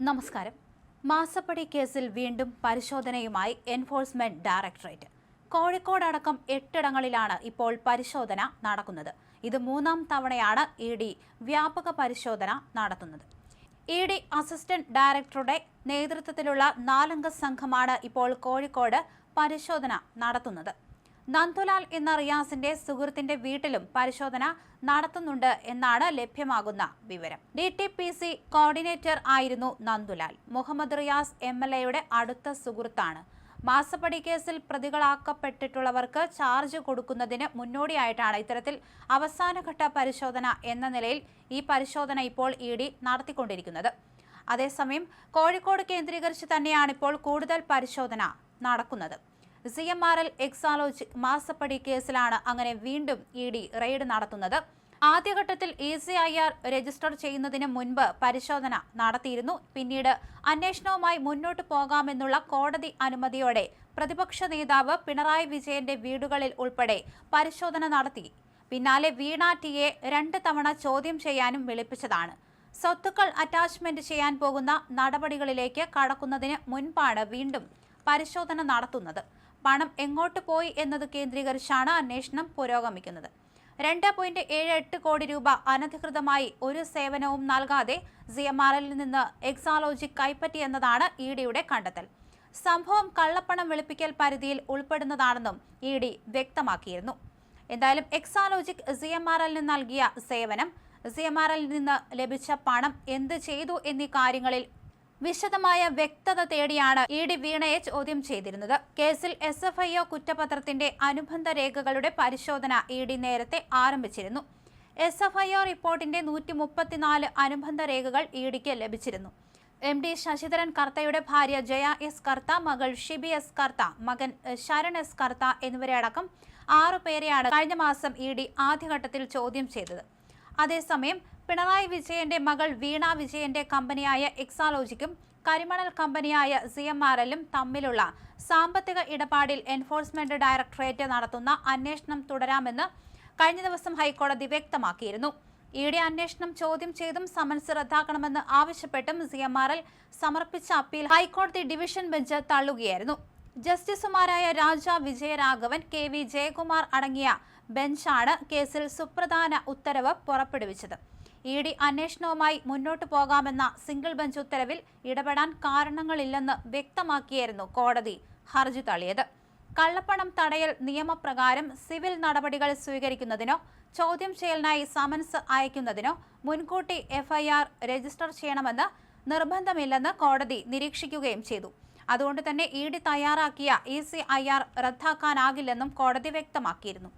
നമസ്കാരം. മാസപ്പടി കേസിൽ വീണ്ടും പരിശോധനയുമായി എൻഫോഴ്സ്മെന്റ് ഡയറക്ടറേറ്റ്. കോഴിക്കോട് അടക്കം 8 ഇടങ്ങളിലാണ് ഇപ്പോൾ പരിശോധന നടക്കുന്നത്. ഇത് 3-ാം തവണയാണ് ഇ.ഡി. വ്യാപക പരിശോധന നടത്തുന്നത്. ഇ.ഡി. അസിസ്റ്റന്റ് ഡയറക്ടറുടെ നേതൃത്വത്തിലുള്ള 4-അംഗ സംഘമാണ് ഇപ്പോൾ കോഴിക്കോട് പരിശോധന നടത്തുന്നത്. നന്ദുലാൽ എന്ന റിയാസിന്റെ സുഹൃത്തിന്റെ വീട്ടിലും പരിശോധന നടത്തുന്നുണ്ട് എന്നാണ് ലഭ്യമാകുന്ന വിവരം. DTPC കോർഡിനേറ്റർ ആയിരുന്നു നന്ദുലാൽ. മുഹമ്മദ് റിയാസ് MLA-യുടെ അടുത്ത സുഹൃത്താണ്. മാസപ്പടി കേസിൽ പ്രതികളാക്കപ്പെട്ടിട്ടുള്ളവർക്ക് ചാർജ് കൊടുക്കുന്നതിന് മുന്നോടിയായിട്ടാണ് ഇത്തരത്തിൽ അവസാനഘട്ട പരിശോധന എന്ന നിലയിൽ ഈ പരിശോധന ഇപ്പോൾ ഇ.ഡി. നടത്തിക്കൊണ്ടിരിക്കുന്നത്. അതേസമയം കോഴിക്കോട് കേന്ദ്രീകരിച്ച് തന്നെയാണിപ്പോൾ കൂടുതൽ പരിശോധന നടക്കുന്നത്. CMRL എക്സാലോജിക് മാസപ്പടി കേസിലാണ് അങ്ങനെ വീണ്ടും ഇ.ഡി. റെയ്ഡ് നടത്തുന്നത്. ആദ്യഘട്ടത്തിൽ ECIR രജിസ്റ്റർ ചെയ്യുന്നതിന് മുൻപ് പരിശോധന നടത്തിയിരുന്നു. പിന്നീട് അന്വേഷണവുമായി മുന്നോട്ടു പോകാമെന്നുള്ള കോടതി അനുമതിയോടെ പ്രതിപക്ഷ നേതാവ് പിണറായി വിജയന്റെ വീടുകളിൽ ഉൾപ്പെടെ പരിശോധന നടത്തി. പിന്നാലെ വീണ ടിയെ 2 തവണ ചോദ്യം ചെയ്യാനും വിളിപ്പിച്ചതാണ്. സ്വത്തുക്കൾ അറ്റാച്ച്മെന്റ് ചെയ്യാൻ പോകുന്ന നടപടികളിലേക്ക് കടക്കുന്നതിന് മുൻപാണ് വീണ്ടും പരിശോധന നടത്തുന്നത്. പണം എങ്ങോട്ട് പോയി എന്നത് കേന്ദ്രീകരിച്ചാണ് അന്വേഷണം പുരോഗമിക്കുന്നത്. 2.78 കോടി രൂപ അനധികൃതമായി ഒരു സേവനവും നൽകാതെ CMRL നിന്ന് എക്സാലോജിക് കൈപ്പറ്റിയെന്നതാണ് ഇ.ഡിയുടെ കണ്ടെത്തൽ. സംഭവം കള്ളപ്പണം വെളുപ്പിക്കൽ പരിധിയിൽ ഉൾപ്പെടുന്നതാണെന്നും ഇ.ഡി. വ്യക്തമാക്കിയിരുന്നു. എന്തായാലും എക്സാലോജിക് CMRL നൽകിയ സേവനം, CMRL നിന്ന് ലഭിച്ച പണം എന്ത് ചെയ്തു എന്നീ കാര്യങ്ങളിൽ വിശദമായ വ്യക്തത തേടിയാണ് ഇ.ഡി. വീണയെ ചോദ്യം ചെയ്തിരുന്നത്. കേസിൽ SFIO കുറ്റപത്രത്തിന്റെ അനുബന്ധ രേഖകളുടെ പരിശോധന ഇ.ഡി. നേരത്തെ ആരംഭിച്ചിരുന്നു. SFIO റിപ്പോർട്ടിന്റെ 134 അനുബന്ധ രേഖകൾ ഇ.ഡിക്ക് ലഭിച്ചിരുന്നു. MD ശശിധരൻ കർത്തയുടെ ഭാര്യ ജയ എസ് കർത്ത, മകൾ ഷിബി എസ് കർത്ത, മകൻ ശരൺ എസ് കർത്ത എന്നിവരെ അടക്കം 6 പേരെയാണ് കഴിഞ്ഞ മാസം ഇ.ഡി. ആദ്യഘട്ടത്തിൽ ചോദ്യം ചെയ്തത്. അതേസമയം പിണറായി വിജയന്റെ മകൾ വീണ വിജയന്റെ കമ്പനിയായ എക്സാലോജിക്കും കരിമണൽ കമ്പനിയായ CMRL-ഉം തമ്മിലുള്ള സാമ്പത്തിക ഇടപാടിൽ എൻഫോഴ്സ്മെന്റ് ഡയറക്ടറേറ്റ് നടത്തുന്ന അന്വേഷണം തുടരാമെന്ന് കഴിഞ്ഞ ദിവസം ഹൈക്കോടതി വ്യക്തമാക്കിയിരുന്നു. ഇ.ഡി. അന്വേഷണം ചോദ്യം ചെയ്തും സമൻസ് റദ്ദാക്കണമെന്ന് ആവശ്യപ്പെട്ടും CMRL സമർപ്പിച്ച അപ്പീൽ ഹൈക്കോടതി ഡിവിഷൻ ബെഞ്ച് തള്ളുകയായിരുന്നു. ജസ്റ്റിസുമാരായ രാജ വിജയരാഘവൻ, KV ജയകുമാർ അടങ്ങിയ ബെഞ്ചാണ് കേസിൽ സുപ്രധാന ഉത്തരവ് പുറപ്പെടുവിച്ചത്. ഇ.ഡി. അന്വേഷണവുമായി മുന്നോട്ടു പോകാമെന്ന സിംഗിൾ ബെഞ്ച് ഉത്തരവിൽ ഇടപെടാൻ കാരണങ്ങളില്ലെന്ന് വ്യക്തമാക്കിയായിരുന്നു കോടതി ഹർജി തള്ളിയത്. കള്ളപ്പണം തടയൽ നിയമപ്രകാരം സിവിൽ നടപടികൾ സ്വീകരിക്കുന്നതിനോ ചോദ്യം ചെയ്യലിനായി സമൻസ് അയക്കുന്നതിനോ മുൻകൂട്ടി FIR രജിസ്റ്റർ ചെയ്യണമെന്ന് നിർബന്ധമില്ലെന്ന് കോടതി നിരീക്ഷിക്കുകയും ചെയ്തു. അതുകൊണ്ട് തന്നെ ഇ.ഡി. തയ്യാറാക്കിയ ECIR റദ്ദാക്കാനാകില്ലെന്നും കോടതി വ്യക്തമാക്കിയിരുന്നു.